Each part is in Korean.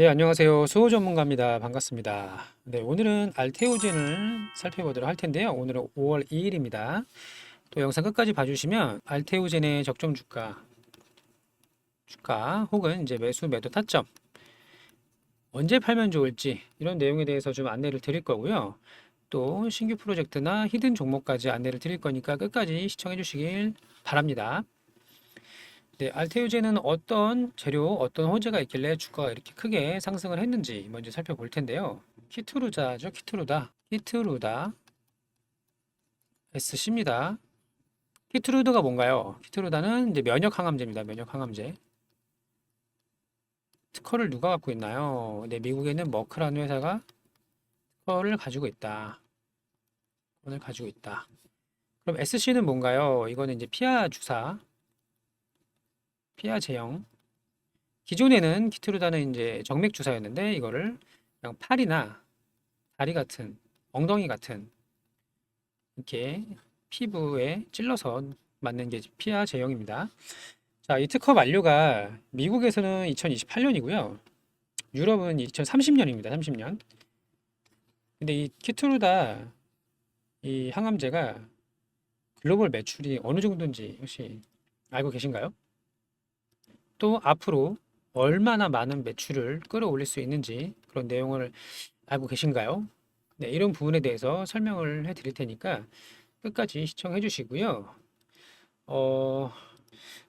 네, 안녕하세요. 수호 전문가입니다. 반갑습니다. 네, 오늘은 알테오젠을 살펴보도록 할 텐데요. 오늘은 5월 2일입니다. 또 영상 끝까지 봐주시면 알테오젠의 적정 주가 혹은 이제 매수 매도 타점, 언제 팔면 좋을지 이런 내용에 대해서 좀 안내를 드릴 거고요. 또 신규 프로젝트나 히든 종목까지 안내를 드릴 거니까 끝까지 시청해 주시길 바랍니다. 네, 알테오젠은 어떤 재료, 어떤 호재가 있길래 주가가 이렇게 크게 상승을 했는지 먼저 살펴볼 텐데요. 키트루다죠, 키트루다. 키트루다 SC입니다. 키트루다가 뭔가요? 키트루다는 이제 면역 항암제입니다. 면역 항암제. 특허를 누가 갖고 있나요? 네, 미국에는 머크라는 회사가 특허를 가지고 있다. 오늘 가지고 있다. 그럼 SC는 뭔가요? 이거는 이제 피하 주사, 피하 제형. 기존에는 키트루다는 이제 정맥 주사였는데 이거를 그냥 팔이나 다리 같은, 엉덩이 같은 이렇게 피부에 찔러서 맞는 게 피하 제형입니다. 자, 이 특허 만료가 미국에서는 2028년이고요. 유럽은 2030년입니다. 30년. 근데 이 키트루다 이 항암제가 글로벌 매출이 어느 정도인지 혹시 알고 계신가요? 또 앞으로 얼마나 많은 매출을 끌어올릴 수 있는지 그런 내용을 알고 계신가요? 네, 이런 부분에 대해서 설명을 해 드릴 테니까 끝까지 시청해 주시고요. 어,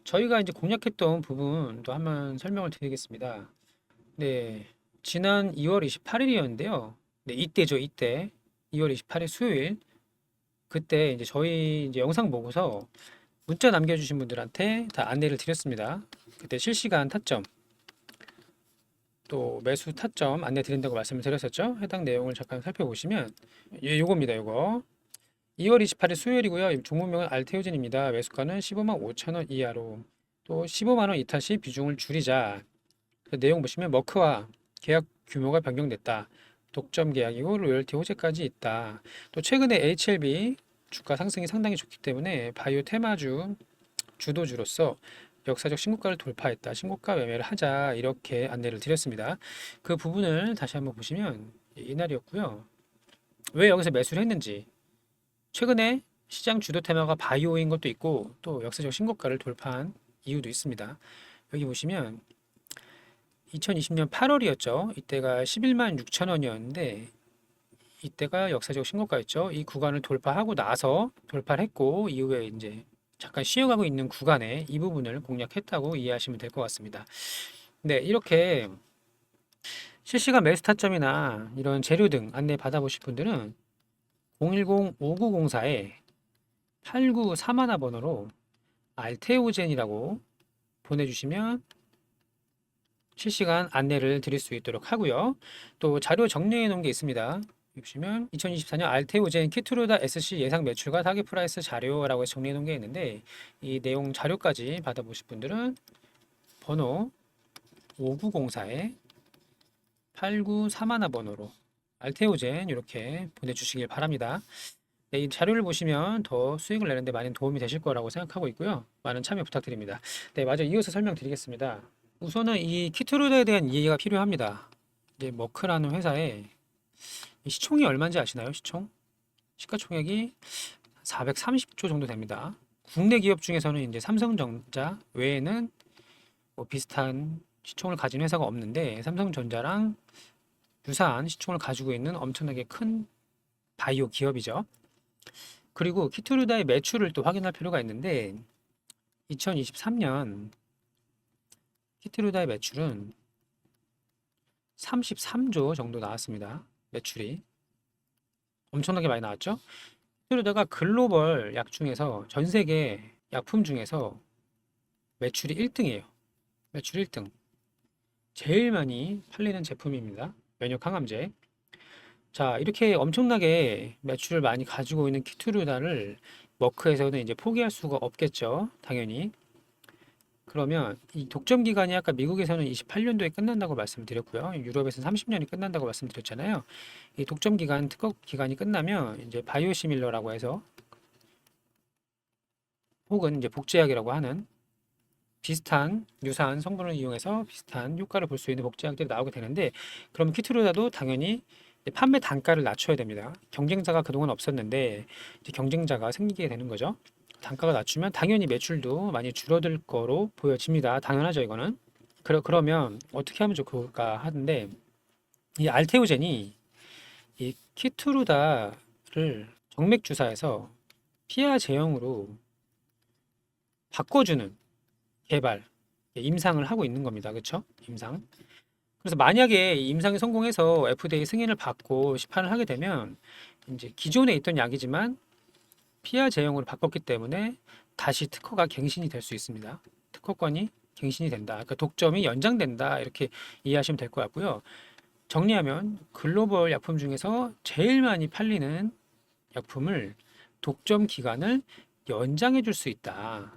저희가 이제 공략했던 부분도 한번 설명을 드리겠습니다. 네, 지난 2월 28일이었는데요. 네, 이때죠, 이때. 2월 28일 수요일. 그때 이제 저희 이제 영상 보고서 문자 남겨주신 분들한테 다 안내를 드렸습니다. 그때 실시간 타점, 또 매수 타점 안내 드린다고 말씀을 드렸었죠. 해당 내용을 잠깐 살펴보시면, 요겁니다, 요거. 2월 28일 수요일이고요. 종목명은 알테오젠입니다. 매수가는 15만 5천 원 이하로 또 15만 원 이탈 시 비중을 줄이자. 그 내용 보시면 머크와 계약 규모가 변경됐다. 독점 계약이고 로열티 호재까지 있다. 또 최근에 HLB 주가 상승이 상당히 좋기 때문에 바이오 테마주 주도주로서 역사적 신고가를 돌파했다. 신고가 매매를 하자. 이렇게 안내를 드렸습니다. 그 부분을 다시 한번 보시면 이날이었고요. 왜 여기서 매수를 했는지 최근에 시장 주도 테마가 바이오인 것도 있고 또 역사적 신고가를 돌파한 이유도 있습니다. 여기 보시면 2020년 8월이었죠. 이때가 11만 6천 원이었는데 이때가 역사적 신고가였죠. 이 구간을 돌파하고 나서 돌파를 했고 이후에 이제 잠깐 쉬어가고 있는 구간에 이 부분을 공략했다고 이해하시면 될 것 같습니다. 네, 이렇게 실시간 매수 타점이나 이런 재료 등 안내 받아보실 분들은 010-5904에 894 번호로 알테오젠이라고 보내주시면 실시간 안내를 드릴 수 있도록 하고요. 또 자료 정리해 놓은 게 있습니다. 보시면 2024년 알테오젠 키트루다 SC 예상 매출과 타겟 프라이스 자료라고 해서 정리해 놓은 게 있는데 이 내용 자료까지 받아보실 분들은 번호 5904에 894 번호로 알테오젠 이렇게 보내주시길 바랍니다. 네, 이 자료를 보시면 더 수익을 내는데 많은 도움이 되실 거라고 생각하고 있고요. 많은 참여 부탁드립니다. 네, 마저 이어서 설명드리겠습니다. 우선은 이 키트루다에 대한 이해가 필요합니다. 이제 머크라는 회사의 이 시총이 얼마인지 아시나요? 시총? 시가총액이 430조 정도 됩니다. 국내 기업 중에서는 이제 삼성전자 외에는 뭐 비슷한 시총을 가진 회사가 없는데 삼성전자랑 유사한 시총을 가지고 있는 엄청나게 큰 바이오 기업이죠. 그리고 키트루다의 매출을 또 확인할 필요가 있는데 2023년 키트루다의 매출은 33조 정도 나왔습니다. 매출이 엄청나게 많이 나왔죠. 키트루다가 글로벌 약 중에서 전 세계 약품 중에서 매출이 1등이에요. 매출 1등. 제일 많이 팔리는 제품입니다. 면역 항암제. 자, 이렇게 엄청나게 매출을 많이 가지고 있는 키트루다를 머크에서는 이제 포기할 수가 없겠죠. 당연히. 그러면 이 독점 기간이 아까 미국에서는 28년도에 끝난다고 말씀드렸고요. 유럽에서는 30년이 끝난다고 말씀드렸잖아요. 이 독점 기간, 특허 기간이 끝나면 이제 바이오시밀러라고 해서 혹은 이제 복제약이라고 하는 비슷한 유사한 성분을 이용해서 비슷한 효과를 볼 수 있는 복제약들이 나오게 되는데, 그럼 키트루다도 당연히 판매 단가를 낮춰야 됩니다. 경쟁자가 그동안 없었는데 이제 경쟁자가 생기게 되는 거죠. 단가가 낮추면 당연히 매출도 많이 줄어들 거로 보여집니다. 당연하죠, 이거는. 그러면 어떻게 하면 좋을까 하는데, 이 알테오젠이 이 키트루다를 정맥 주사에서 피하 제형으로 바꿔주는 개발, 임상을 하고 있는 겁니다. 그렇죠? 임상. 그래서 만약에 임상이 성공해서 FDA 승인을 받고 시판을 하게 되면 이제 기존에 있던 약이지만 피하 제형으로 바꿨기 때문에 다시 특허가 갱신이 될 수 있습니다. 특허권이 갱신이 된다. 그러니까 독점이 연장된다. 이렇게 이해하시면 될 것 같고요. 정리하면 글로벌 약품 중에서 제일 많이 팔리는 약품을 독점 기간을 연장해 줄 수 있다.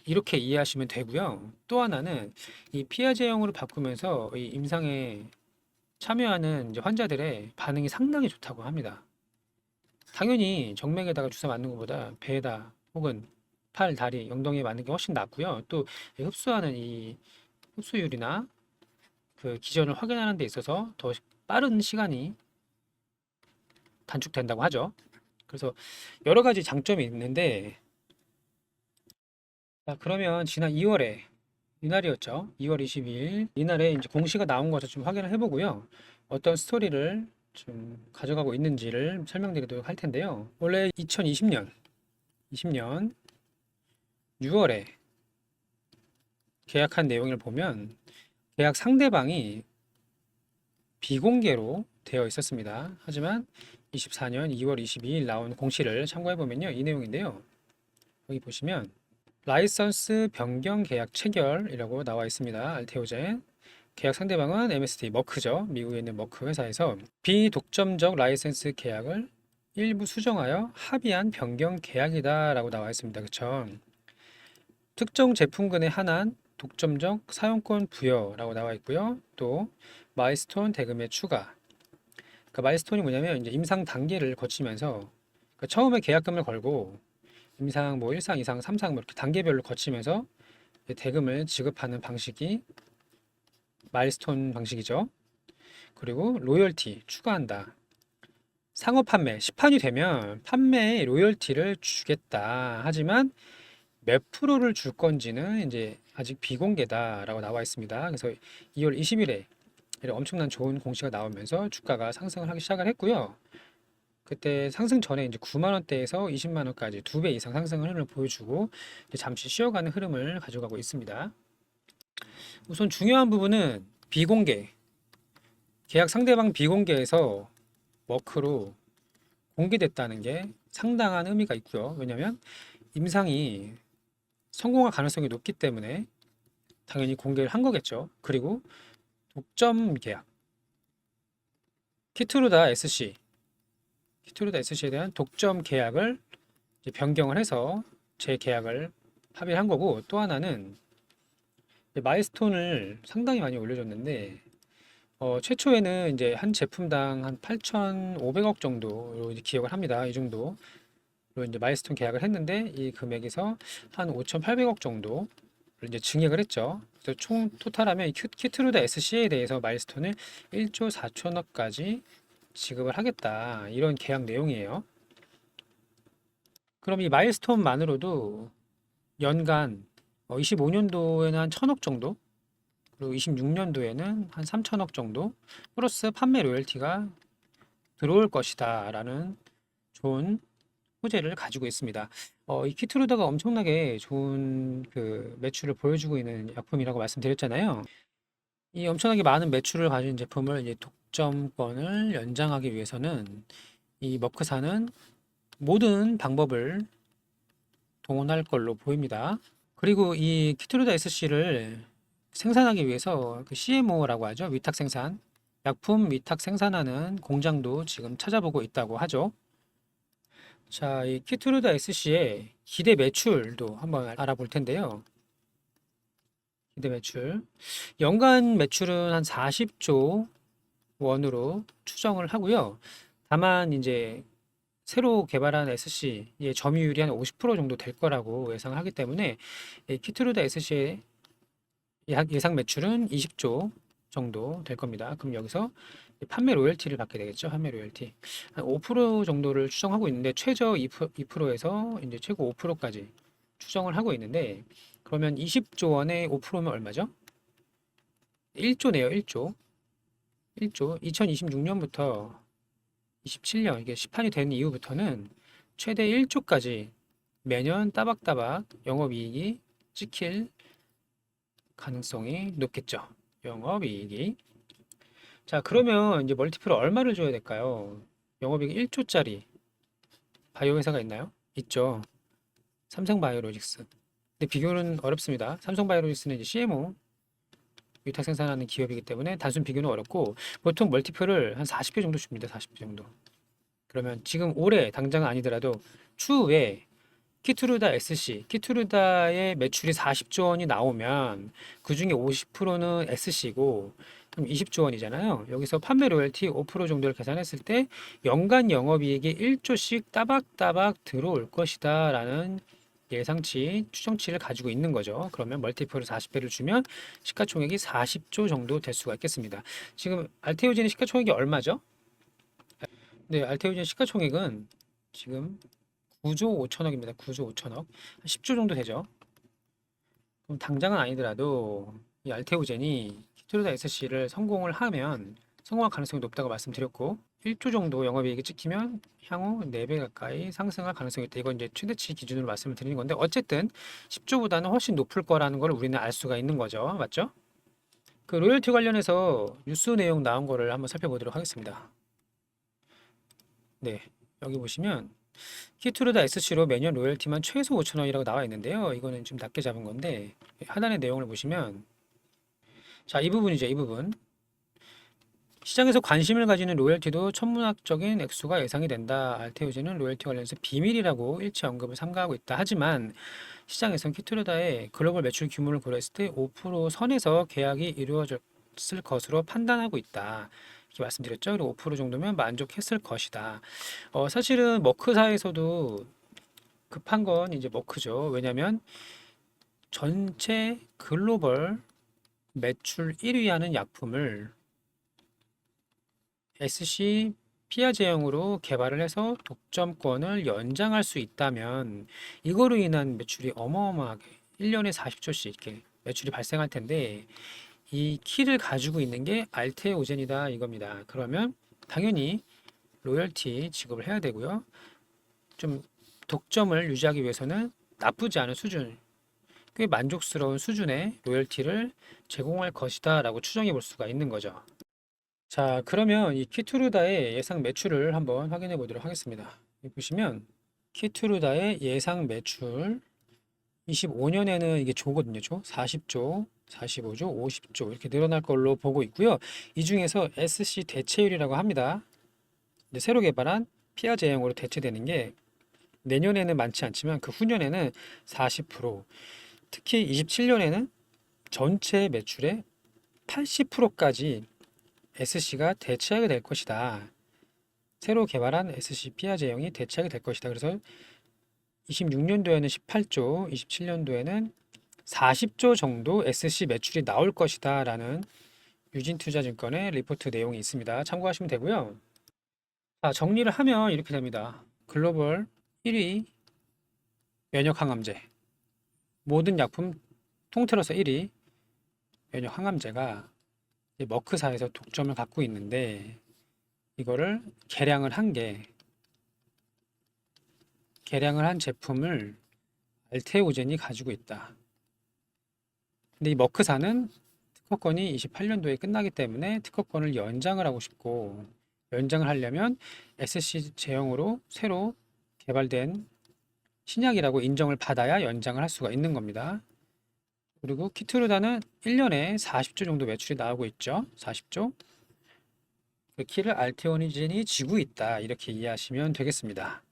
이렇게 이해하시면 되고요. 또 하나는 이 피하 제형으로 바꾸면서 이 임상에 참여하는 이제 환자들의 반응이 상당히 좋다고 합니다. 당연히 정맥에다가 주사 맞는 것보다 배에다 혹은 팔, 다리, 엉덩이에 맞는 게 훨씬 낫고요. 또 흡수하는 이 흡수율이나 그 기전을 확인하는 데 있어서 더 빠른 시간이 단축된다고 하죠. 그래서 여러 가지 장점이 있는데, 자, 그러면 지난 2월에 이날이었죠. 2월 22일 이날에 이제 공시가 나온 것을 좀 확인을 해보고요. 어떤 스토리를 좀 가져가고 있는지를 설명드리도록 할 텐데요. 원래 2020년 6월에 계약한 내용을 보면 계약 상대방이 비공개로 되어 있었습니다. 하지만 24년 2월 22일 나온 공시를 참고해 보면요, 이 내용인데요. 여기 보시면 라이선스 변경 계약 체결이라고 나와 있습니다. 알테오젠. 계약 상대방은 MSD, 머크죠. 미국에 있는 머크 회사에서 비독점적 라이선스 계약을 일부 수정하여 합의한 변경 계약이다라고 나와 있습니다. 그쵸? 특정 제품군에 한한 독점적 사용권 부여라고 나와 있고요. 또 마일스톤 대금의 추가. 그러니까 마일스톤이 뭐냐면 이제 임상 단계를 거치면서, 그러니까 처음에 계약금을 걸고 임상 뭐 1상, 2상, 3상 뭐 이렇게 단계별로 거치면서 대금을 지급하는 방식이 마일스톤 방식이죠. 그리고 로열티 추가한다. 상업 판매, 시판이 되면 판매에 로열티를 주겠다. 하지만 몇 프로를 줄 건지는 이제 아직 비공개다라고 나와 있습니다. 그래서 2월 20일에 엄청난 좋은 공시가 나오면서 주가가 상승을 하기 시작을 했고요. 그때 상승 전에 이제 9만 원대에서 20만 원까지 2배 이상 상승 흐름을 보여주고 이제 잠시 쉬어가는 흐름을 가져가고 있습니다. 우선 중요한 부분은 비공개, 계약 상대방 비공개에서 워크로 공개됐다는 게 상당한 의미가 있고요. 왜냐하면 임상이 성공할 가능성이 높기 때문에 당연히 공개를 한 거겠죠. 그리고 독점 계약, 키트루다 SC, 키트루다 SC에 대한 독점 계약을 이제 변경을 해서 재계약을 합의를 한 거고, 또 하나는 마일스톤을 상당히 많이 올려줬는데 최초에는 이제 한 제품당 한 8,500억 정도로 이제 기억을 합니다. 이 정도로 이제 마일스톤 계약을 했는데 이 금액에서 한 5,800억 정도를 이제 증액을 했죠. 그래서 총 토탈하면 이 키트루다 SC에 대해서 마일스톤을 1조 4천억까지 지급을 하겠다. 이런 계약 내용이에요. 그럼 이 마일스톤만으로도 연간 25년도에는 한 1,000억 정도, 그리고 26년도에는 한 3천억 정도 플러스 판매 로열티가 들어올 것이다 라는 좋은 호재를 가지고 있습니다. 이 키트루다가 엄청나게 좋은 그 매출을 보여주고 있는 약품이라고 말씀드렸잖아요. 이 엄청나게 많은 매출을 가진 제품을 이제 독점권을 연장하기 위해서는 이 머크사는 모든 방법을 동원할 걸로 보입니다. 그리고 이 키트루다 SC를 생산하기 위해서 그 CMO라고 하죠. 위탁 생산, 약품 위탁 생산하는 공장도 지금 찾아보고 있다고 하죠. 자, 이 키트루다 SC의 기대 매출도 한번 알아볼 텐데요. 기대 매출. 연간 매출은 한 40조 원으로 추정을 하고요. 다만 이제 새로 개발한 SC의 점유율이 한 50% 정도 될 거라고 예상하기 때문에 키트루다 SC의 예상 매출은 20조 정도 될 겁니다. 그럼 여기서 판매 로열티를 받게 되겠죠. 판매 로열티 한 5% 정도를 추정하고 있는데 최저 2%에서 이제 최고 5%까지 추정을 하고 있는데 그러면 20조 원에 5%면 얼마죠? 1조네요. 1조. 1조. 2026년부터 27년 이게 시판이 된 이후부터는 최대 1조까지 매년 따박따박 영업이익이 찍힐 가능성이 높겠죠. 영업이익이. 자, 그러면 이제 멀티플을 얼마를 줘야 될까요? 영업이익 1조짜리 바이오 회사가 있나요? 있죠. 삼성바이오로직스. 근데 비교는 어렵습니다. 삼성바이오로직스는 이제 CMO 위탁 생산하는 기업이기 때문에 단순 비교는 어렵고 보통 멀티플을 한 40배 정도 줍니다. 40배 정도. 그러면 지금 올해 당장은 아니더라도 추후에 키투르다 SC, 키투르다의 매출이 40조 원이 나오면 그 중에 50%는 SC고 그럼 20조 원이잖아요. 여기서 판매 로열티 5% 정도를 계산했을 때 연간 영업이익이 1조씩 따박따박 들어올 것이다라는 예상치, 추정치를 가지고 있는 거죠. 그러면 멀티플을 40배를 주면 시가총액이 40조 정도 될 수가 있겠습니다. 지금 알테오젠의 시가총액이 얼마죠? 네, 알테오젠 시가총액은 지금 9조 5천억입니다. 9조 5천억. 10조 정도 되죠. 그럼 당장은 아니더라도 이 알테오젠이 키토르다 SC를 성공을 하면 성공할 가능성이 높다고 말씀드렸고 1조 정도 영업이익이 찍히면 향후 4배 가까이 상승할 가능성이 있다. 이건 이제 최대치 기준으로 말씀을 드리는 건데 어쨌든 10조보다는 훨씬 높을 거라는 걸 우리는 알 수가 있는 거죠. 맞죠? 그 로열티 관련해서 뉴스 내용 나온 거를 한번 살펴보도록 하겠습니다. 네, 여기 보시면 키투르다 SC로 매년 로열티만 최소 5천원이라고 나와 있는데요. 이거는 좀 낮게 잡은 건데 하단의 내용을 보시면 자, 이 부분이죠. 이 부분. 시장에서 관심을 가지는 로열티도 천문학적인 액수가 예상이 된다. 알테오젠은 로열티 관련해서 비밀이라고 일체 언급을 삼가하고 있다. 하지만 시장에선 키투르다의 글로벌 매출 규모를 고려했을 때 5% 선에서 계약이 이루어졌을 것으로 판단하고 있다. 이렇게 말씀드렸죠. 그리고 5% 정도면 만족했을 것이다. 사실은 머크사에서도 급한 건 이제 머크죠. 왜냐하면 전체 글로벌 매출 1위 하는 약품을 SC 피아 제형으로 개발을 해서 독점권을 연장할 수 있다면 이거로 인한 매출이 어마어마하게 1년에 40조씩 이렇게 매출이 발생할 텐데 이 키를 가지고 있는 게 알테오젠이다 이겁니다. 그러면 당연히 로열티 지급을 해야 되고요. 좀 독점을 유지하기 위해서는 나쁘지 않은 수준, 꽤 만족스러운 수준의 로열티를 제공할 것이다 라고 추정해 볼 수가 있는 거죠. 자, 그러면 이 키투르다의 예상 매출을 한번 확인해 보도록 하겠습니다. 여기 보시면 키투르다의 예상 매출 25년에는 이게 조거든요. 조 40조, 45조, 50조 이렇게 늘어날 걸로 보고 있고요. 이 중에서 SC 대체율이라고 합니다. 이제 새로 개발한 피아 제형으로 대체되는 게 내년에는 많지 않지만 그 후년에는 40%, 특히 27년에는 전체 매출의 80%까지 SC가 대체하게 될 것이다. 새로 개발한 SC 피아 제형이 대체하게 될 것이다. 그래서 26년도에는 18조, 27년도에는 40조 정도 SC 매출이 나올 것이다 라는 유진투자증권의 리포트 내용이 있습니다. 참고하시면 되고요. 자, 정리를 하면 이렇게 됩니다. 글로벌 1위 면역 항암제, 모든 약품 통틀어서 1위 면역 항암제가 머크사에서 독점을 갖고 있는데 이거를 개량을 한 제품을 알테오젠이 가지고 있다. 근데 이 머크사는 특허권이 28년도에 끝나기 때문에 특허권을 연장을 하고 싶고 연장을 하려면 SC 제형으로 새로 개발된 신약이라고 인정을 받아야 연장을 할 수가 있는 겁니다. 그리고 키트루다는 1년에 40조 정도 매출이 나오고 있죠. 40조. 그 키를 알테오젠이 지고 있다. 이렇게 이해하시면 되겠습니다.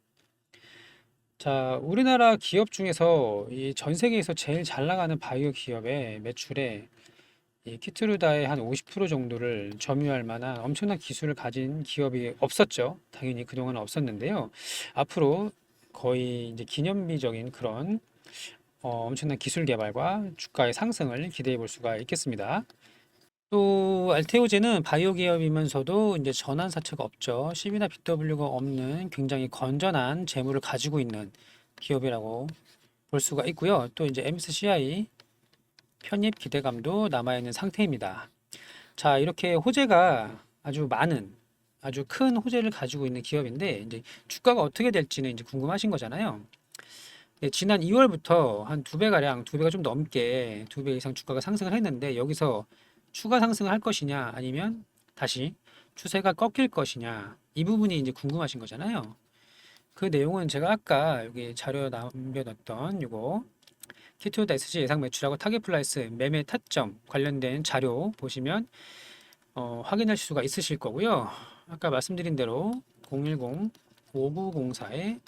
자, 우리나라 기업 중에서 이 전 세계에서 제일 잘 나가는 바이오 기업의 매출의 이 키트루다의 한 50% 정도를 점유할 만한 엄청난 기술을 가진 기업이 없었죠. 당연히 그동안은 없었는데요. 앞으로 거의 이제 기념비적인 그런 엄청난 기술 개발과 주가의 상승을 기대해 볼 수가 있겠습니다. 또 알테오제는 바이오 기업이면서도 이제 전환 사채가 없죠. C비나 BW가 없는 굉장히 건전한 재물을 가지고 있는 기업이라고 볼 수가 있고요. 또 이제 MSCI 편입 기대감도 남아있는 상태입니다. 자, 이렇게 호재가 아주 많은, 아주 큰 호재를 가지고 있는 기업인데, 이제 주가가 어떻게 될지는 이제 궁금하신 거잖아요. 네, 지난 2월부터 한 두 배가량, 두 배가 좀 넘게 두 배 이상 주가가 상승을 했는데, 여기서 추가 상승을 할 것이냐, 아니면 다시 추세가 꺾일 것이냐, 이 부분이 이제 궁금하신 거잖아요. 그 내용은 제가 아까 여기 자료 남겨놨던 요거 키투다 SG 예상 매출하고 타겟 플라이스 매매 타점 관련된 자료 보시면 확인하실 수가 있으실 거고요. 아까 말씀드린 대로 010-5904에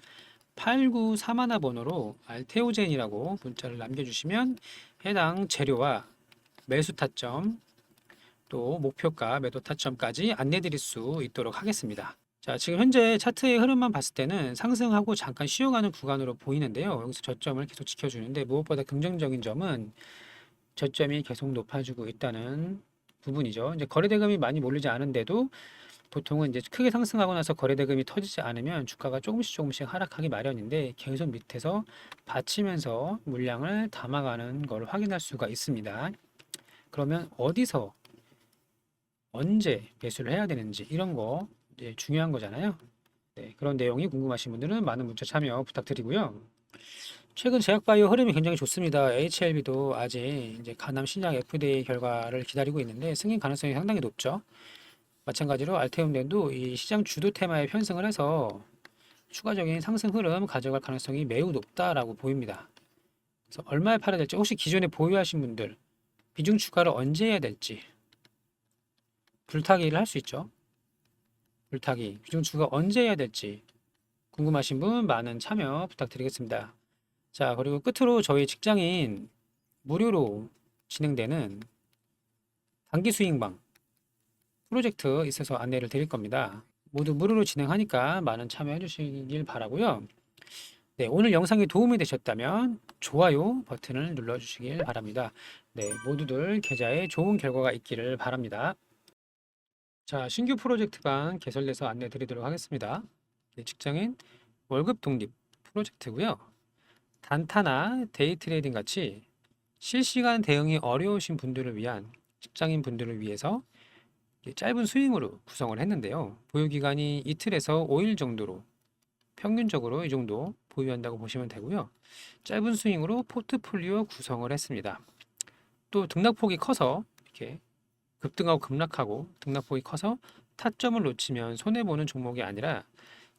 894 번호로 알테오젠이라고 문자를 남겨주시면 해당 재료와 매수 타점 또 목표가 매도 타점까지 안내 드릴 수 있도록 하겠습니다. 자, 지금 현재 차트의 흐름만 봤을 때는 상승하고 잠깐 쉬어가는 구간으로 보이는데요. 여기서 저점을 계속 지켜주는데 무엇보다 긍정적인 점은 저점이 계속 높아지고 있다는 부분이죠. 이제 거래대금이 많이 몰리지 않은데도 보통은 이제 크게 상승하고 나서 거래대금이 터지지 않으면 주가가 조금씩 하락하기 마련인데 계속 밑에서 받치면서 물량을 담아가는 걸 확인할 수가 있습니다. 그러면 어디서 언제 매수를 해야 되는지 이런 거 이제 중요한 거잖아요. 네, 그런 내용이 궁금하신 분들은 많은 문자 참여 부탁드리고요. 최근 제약바이오 흐름이 굉장히 좋습니다. HLB도 아직 이제 간암 신약 FDA 결과를 기다리고 있는데 승인 가능성이 상당히 높죠. 마찬가지로 알테움den도 이 시장 주도 테마에 편승을 해서 추가적인 상승 흐름 가져갈 가능성이 매우 높다라고 보입니다. 그래서 얼마에 팔아야 될지 혹시 기존에 보유하신 분들 비중 추가를 언제 해야 될지 불타기를 할 수 있죠. 불타기 비중 추가 언제 해야 될지 궁금하신 분 많은 참여 부탁드리겠습니다. 자, 그리고 끝으로 저희 직장인 무료로 진행되는 단기 수익방 프로젝트 있어서 안내를 드릴 겁니다. 모두 무료로 진행하니까 많은 참여해 주시길 바라고요. 네, 오늘 영상이 도움이 되셨다면 좋아요 버튼을 눌러 주시길 바랍니다. 네, 모두들 계좌에 좋은 결과가 있기를 바랍니다. 자, 신규 프로젝트방 개설돼서 안내 드리도록 하겠습니다. 네, 직장인 월급 독립 프로젝트고요. 단타나 데이 트레이딩 같이 실시간 대응이 어려우신 분들을 위한 직장인 분들을 위해서 짧은 스윙으로 구성을 했는데요. 보유 기간이 이틀에서 5일 정도로 평균적으로 이 정도 보유한다고 보시면 되고요. 짧은 스윙으로 포트폴리오 구성을 했습니다. 또 등락폭이 커서 이렇게 급등하고 급락하고 등락폭이 커서 타점을 놓치면 손해보는 종목이 아니라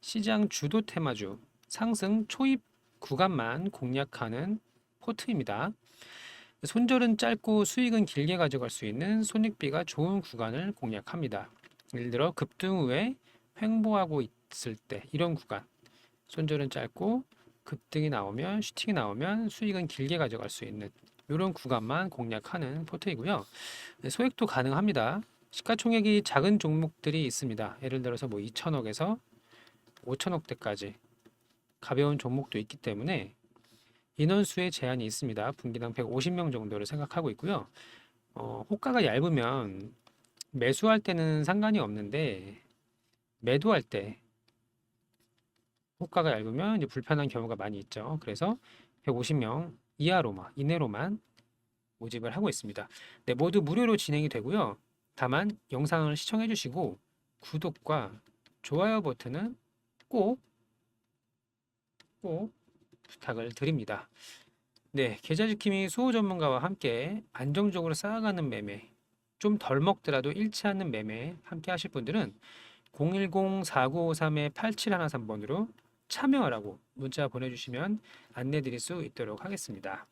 시장 주도 테마주 상승 초입 구간만 공략하는 포트입니다. 손절은 짧고 수익은 길게 가져갈 수 있는 손익비가 좋은 구간을 공략합니다. 예를 들어 급등 후에 횡보하고 있을 때 이런 구간 손절은 짧고 급등이 나오면 슈팅이 나오면 수익은 길게 가져갈 수 있는 이런 구간만 공략하는 포트이고요. 소액도 가능합니다. 시가총액이 작은 종목들이 있습니다. 예를 들어서 뭐 2천억에서 5천억대까지 가벼운 종목도 있기 때문에 인원수의 제한이 있습니다. 분기당 150명 정도를 생각하고 있고요. 호가가 얇으면 매수할 때는 상관이 없는데 매도할 때 호가가 얇으면 이제 불편한 경우가 많이 있죠. 그래서 150명 이내로만 모집을 하고 있습니다. 네, 모두 무료로 진행이 되고요. 다만 영상을 시청해 주시고 구독과 좋아요 버튼은 꼭 부탁을 드립니다. 네, 계좌지킴이 수호 전문가와 함께 안정적으로 쌓아가는 매매, 좀 덜 먹더라도 잃지 않는 매매 함께 하실 분들은 010-4953-8713번으로 참여하라고 문자 보내주시면 안내 드릴 수 있도록 하겠습니다.